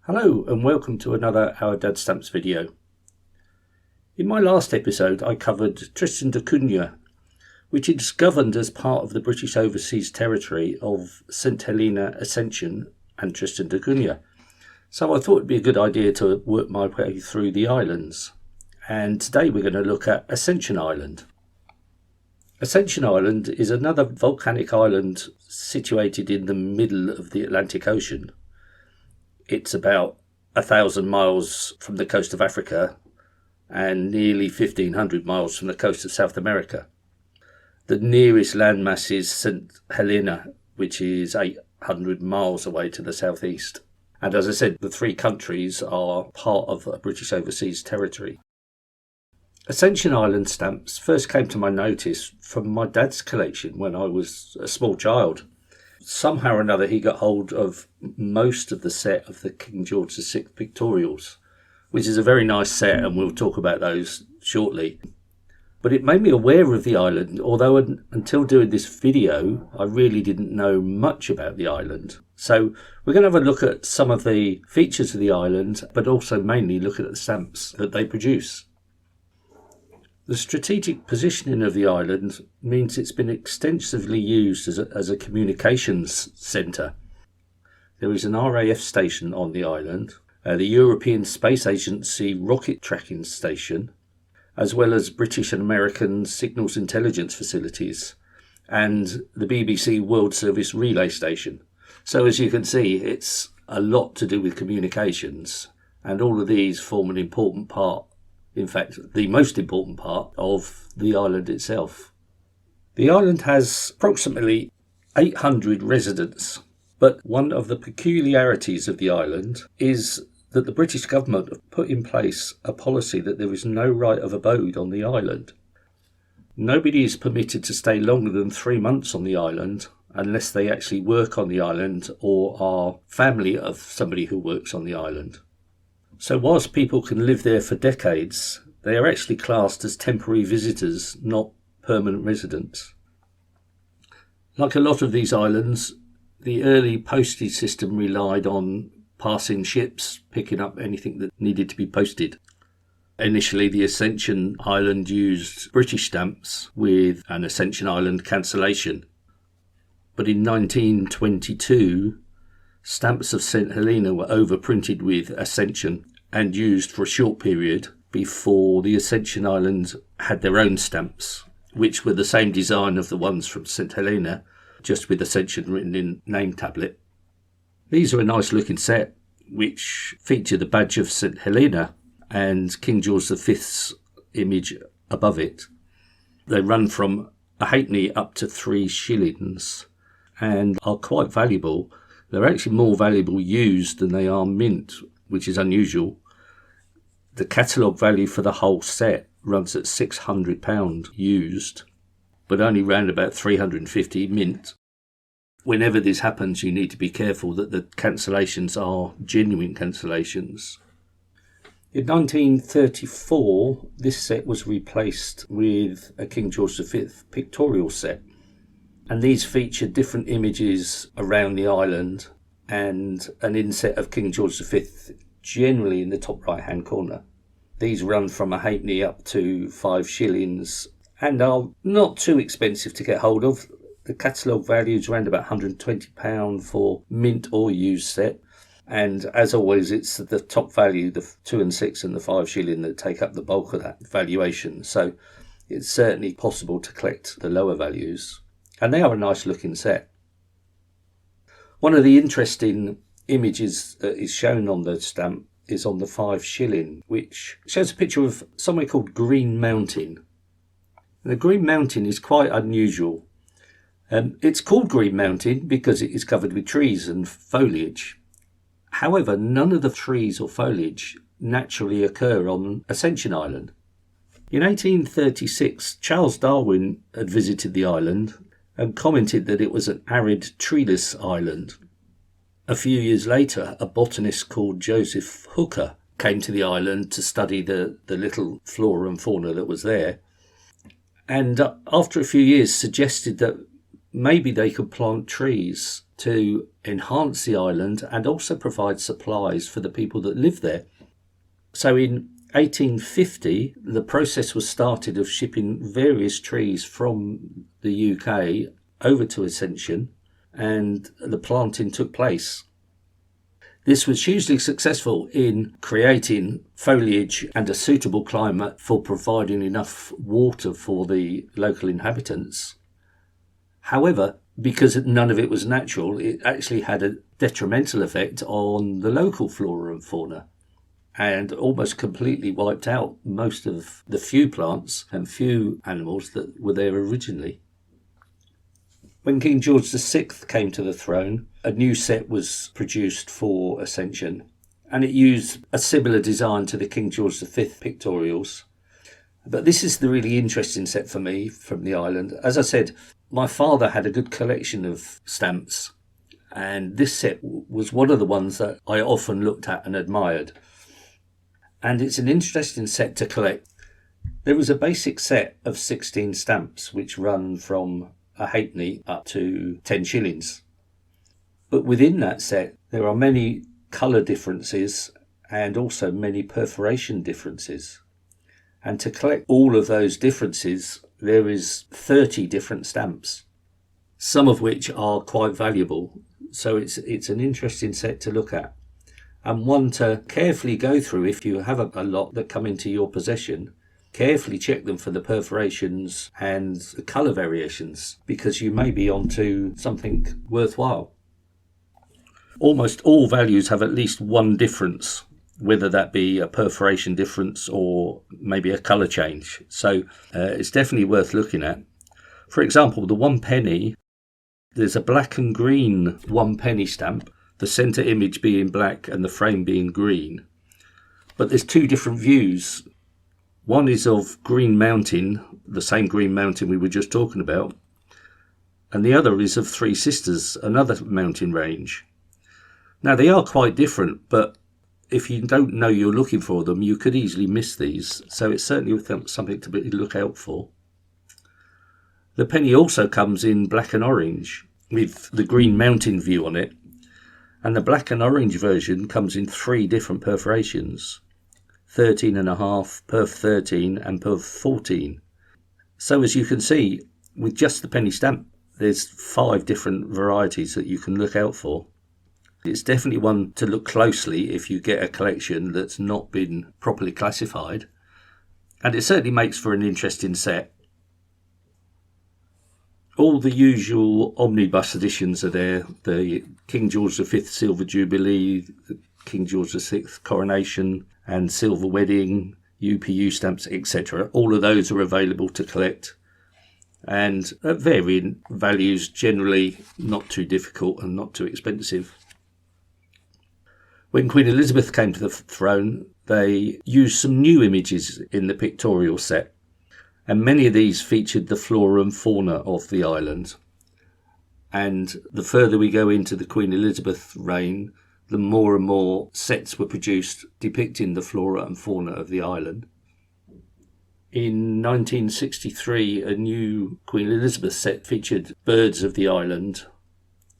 Hello and welcome to another Ourdadsstamps video. In my last episode I covered Tristan da Cunha, which is governed as part of the British Overseas Territory of St Helena, Ascension and Tristan da Cunha. So I thought it'd be a good idea to work my way through the islands. And today we're going to look at Ascension Island. Ascension Island is another volcanic island situated in the middle of the Atlantic Ocean. It's about 1,000 miles from the coast of Africa and nearly 1,500 miles from the coast of South America. The nearest landmass is St Helena, which is 800 miles away to the southeast. And as I said, the three countries are part of a British Overseas Territory. Ascension Island stamps first came to my notice from my dad's collection when I was a small child. Somehow or another he got hold of most of the set of the King George VI pictorials, which is a very nice set, and we'll talk about those shortly. But it made me aware of the island, although until doing this video I really didn't know much about the island. So we're going to have a look at some of the features of the island, but also mainly look at the stamps that they produce. The strategic positioning of the island means it's been extensively used as a communications centre. There is an RAF station on the island, the European Space Agency rocket tracking station, as well as British and American signals intelligence facilities, and the BBC World Service relay station. So as you can see, it's a lot to do with communications, and all of these form an important part. In fact, the most important part of the island itself. The island has approximately 800 residents, but one of the peculiarities of the island is that the British government have put in place a policy that there is no right of abode on the island. Nobody is permitted to stay longer than 3 months on the island unless they actually work on the island or are family of somebody who works on the island. So whilst people can live there for decades, they are actually classed as temporary visitors, not permanent residents. Like a lot of these islands, the early postage system relied on passing ships, picking up anything that needed to be posted. Initially, the Ascension Island used British stamps with an Ascension Island cancellation. But in 1922, stamps of St Helena were overprinted with Ascension and used for a short period before the Ascension Islands had their own stamps, which were the same design of the ones from St Helena, just with Ascension written in name tablet. These are a nice looking set, which feature the badge of St Helena and King George V's image above it. They run from a halfpenny up to 3 shillings and are quite valuable. They're actually more valuable used than they are mint, which is unusual. The catalogue value for the whole set runs at £600 used, but only round about 350 mint. Whenever this happens, you need to be careful that the cancellations are genuine cancellations. In 1934, this set was replaced with a King George V pictorial set. And these feature different images around the island and an inset of King George V, generally in the top right hand corner. These run from a halfpenny up to 5 shillings and are not too expensive to get hold of. The catalogue value is around about £120 for mint or used set. And as always, it's the top value, the 2 and 6 and the 5 shilling, that take up the bulk of that valuation. So it's certainly possible to collect the lower values. And they are a nice looking set. One of the interesting images that is shown on the stamp is on the 5 shilling, which shows a picture of somewhere called Green Mountain. And the Green Mountain is quite unusual. It's called Green Mountain because it is covered with trees and foliage. However, none of the trees or foliage naturally occur on Ascension Island. In 1836, Charles Darwin had visited the island and commented that it was an arid, treeless island. A few years later, a botanist called Joseph Hooker came to the island to study the little flora and fauna that was there, and after a few years suggested that maybe they could plant trees to enhance the island and also provide supplies for the people that live there. So in 1850, the process was started of shipping various trees from the UK over to Ascension, and the planting took place. This was hugely successful in creating foliage and a suitable climate for providing enough water for the local inhabitants. However, because none of it was natural, it actually had a detrimental effect on the local flora and fauna, and almost completely wiped out most of the few plants and few animals that were there originally. When King George VI came to the throne, a new set was produced for Ascension, and it used a similar design to the King George V pictorials. But this is the really interesting set for me from the island. As I said, my father had a good collection of stamps, and this set was one of the ones that I often looked at and admired. And it's an interesting set to collect. There was a basic set of 16 stamps which run from a halfpenny up to 10 shillings. But within that set, there are many colour differences and also many perforation differences. And to collect all of those differences, there is 30 different stamps, some of which are quite valuable. So it's an interesting set to look at, and one to carefully go through. If you have a lot that come into your possession, carefully check them for the perforations and the colour variations, because you may be onto something worthwhile. Almost all values have at least one difference, whether that be a perforation difference or maybe a colour change. So it's definitely worth looking at. For example, the 1 penny, there's a black and green 1 penny stamp, the centre image being black and the frame being green. But there's two different views. One is of Green Mountain, the same Green Mountain we were just talking about, and the other is of Three Sisters, another mountain range. Now they are quite different, but if you don't know you're looking for them, you could easily miss these, so it's certainly something to look out for. The penny also comes in black and orange, with the Green Mountain view on it, and the black and orange version comes in 3 different perforations, 13.5, perf 13 and perf 14. So as you can see, with just the penny stamp, there's 5 different varieties that you can look out for. It's definitely one to look closely if you get a collection that's not been properly classified, and it certainly makes for an interesting set. All the usual omnibus editions are there, the King George V Silver Jubilee, the King George VI Coronation and Silver Wedding, UPU stamps, etc. All of those are available to collect, and at varying values, generally not too difficult and not too expensive. When Queen Elizabeth came to the throne, they used some new images in the pictorial set, and many of these featured the flora and fauna of the island. And the further we go into the Queen Elizabeth reign, the more and more sets were produced depicting the flora and fauna of the island. In 1963, a new Queen Elizabeth set featured birds of the island,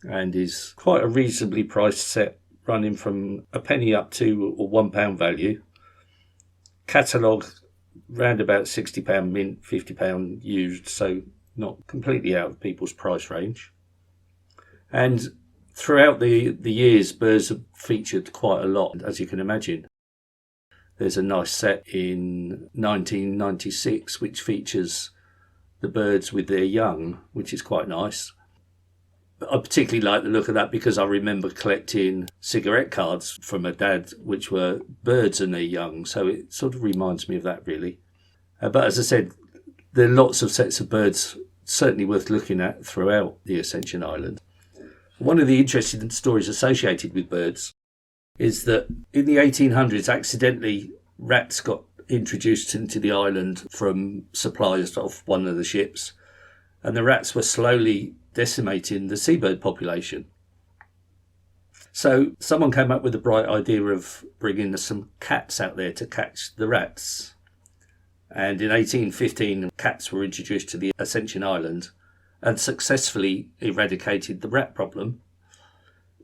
and is quite a reasonably priced set, running from a penny up to a £1 value. Catalogue round about £60 mint, £50 used, so not completely out of people's price range. And throughout the years, birds have featured quite a lot, as you can imagine. There's a nice set in 1996 which features the birds with their young, which is quite nice. I particularly like the look of that because I remember collecting cigarette cards from my dad which were birds and their young, so it sort of reminds me of that really. But as I said, there are lots of sets of birds certainly worth looking at throughout the Ascension Island. One of the interesting stories associated with birds is that in the 1800s, accidentally, rats got introduced into the island from supplies off one of the ships, and the rats were slowly decimating the seabird population. So someone came up with the bright idea of bringing some cats out there to catch the rats. And in 1815, cats were introduced to the Ascension Island, and successfully eradicated the rat problem,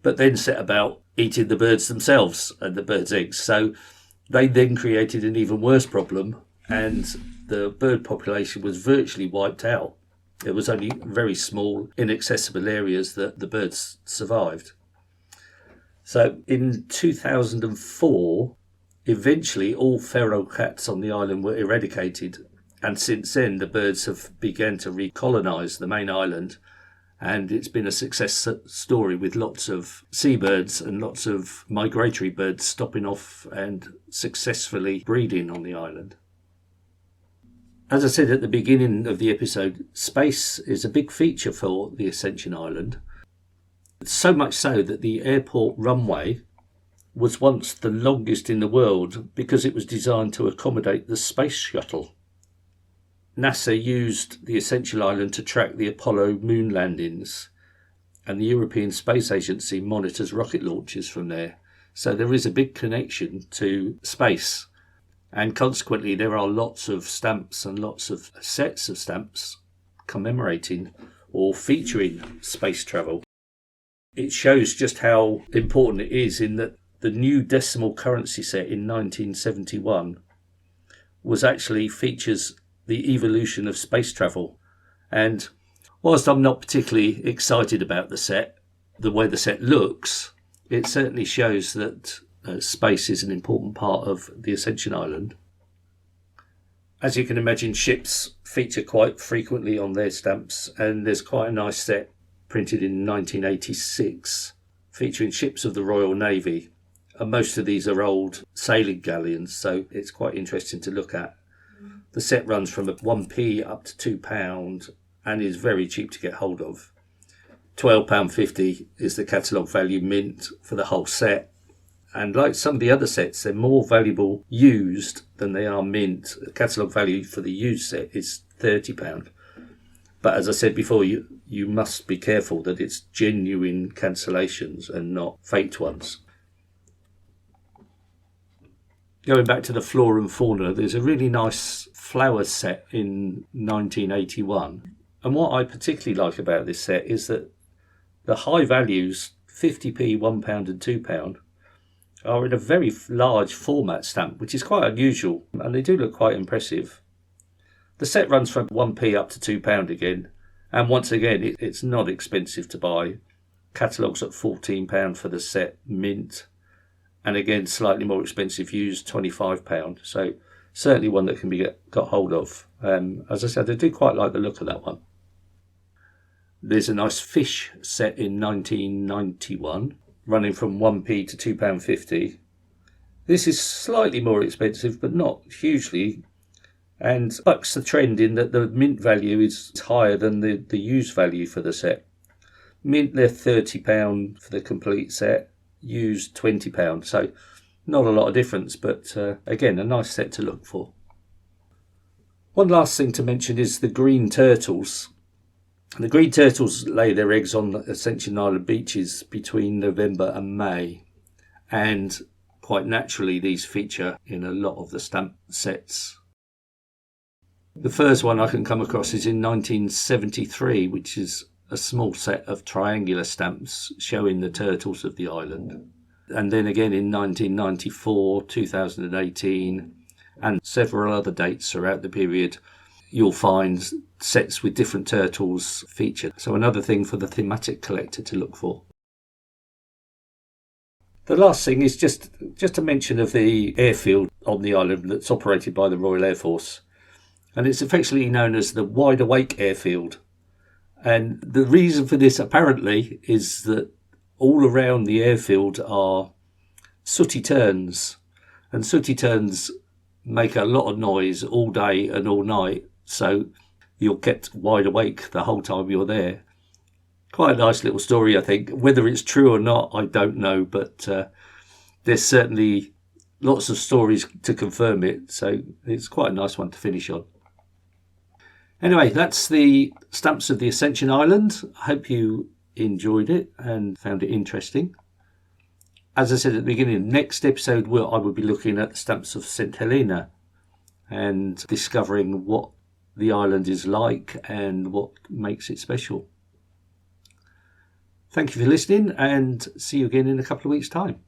but then set about eating the birds themselves and the birds' eggs. So they then created an even worse problem, and the bird population was virtually wiped out. It was only very small, inaccessible areas that the birds survived. So in 2004, eventually all feral cats on the island were eradicated, and since then the birds have begun to recolonise the main island, and it's been a success story with lots of seabirds and lots of migratory birds stopping off and successfully breeding on the island. As I said at the beginning of the episode, space is a big feature for the Ascension Island. So much so that the airport runway was once the longest in the world because it was designed to accommodate the space shuttle. NASA used the Ascension Island to track the Apollo moon landings, and the European Space Agency monitors rocket launches from there. So there is a big connection to space, and consequently there are lots of stamps and lots of sets of stamps commemorating or featuring space travel. It shows just how important it is in that the new decimal currency set in 1971 was actually features the evolution of space travel. And whilst I'm not particularly excited about the way the set looks, it certainly shows that space is an important part of the Ascension Island. As you can imagine, ships feature quite frequently on their stamps, and there's quite a nice set printed in 1986 featuring ships of the Royal Navy. And most of these are old sailing galleons, so it's quite interesting to look at. The set runs from 1p up to £2 and is very cheap to get hold of. £12.50 is the catalogue value mint for the whole set. And like some of the other sets, they're more valuable used than they are mint. The catalogue value for the used set is £30. But as I said before, you must be careful that it's genuine cancellations and not faked ones. Going back to the flora and fauna, there's a really nice flower set in 1981. And what I particularly like about this set is that the high values, 50p, £1 and £2, are in a very large format stamp, which is quite unusual, and they do look quite impressive. The set runs from 1p up to £2 again, and once again, it's not expensive to buy. Catalogues at £14 for the set, mint, and again, slightly more expensive used, £25. So certainly one that can be got hold of. As I said, I do quite like the look of that one. There's a nice fish set in 1991, running from 1p to £2.50. This is slightly more expensive, but not hugely, and bucks the trend in that the mint value is higher than the used value for the set. Mint, they're £30 for the complete set, used £20, so not a lot of difference, but again, a nice set to look for. One last thing to mention is the green turtles. The green turtles lay their eggs on the Ascension Island beaches between November and May, and quite naturally these feature in a lot of the stamp sets. The first one I can come across is in 1973, which is a small set of triangular stamps showing the turtles of the island. And then again in 1994, 2018, and several other dates throughout the period, you'll find sets with different turtles featured. So another thing for the thematic collector to look for. The last thing is just a mention of the airfield on the island that's operated by the Royal Air Force. And it's affectionately known as the Wide Awake Airfield. And the reason for this apparently is that all around the airfield are sooty terns. And sooty terns make a lot of noise all day and all night. So you'll get wide awake the whole time you're there. Quite a nice little story, I think. Whether it's true or not, I don't know. But there's certainly lots of stories to confirm it. So it's quite a nice one to finish on. Anyway, that's the stamps of the Ascension Island. I hope you enjoyed it and found it interesting. As I said at the beginning, next episode I will be looking at the stamps of St Helena and discovering what the island is like and what makes it special. Thank you for listening, and see you again in a couple of weeks' time.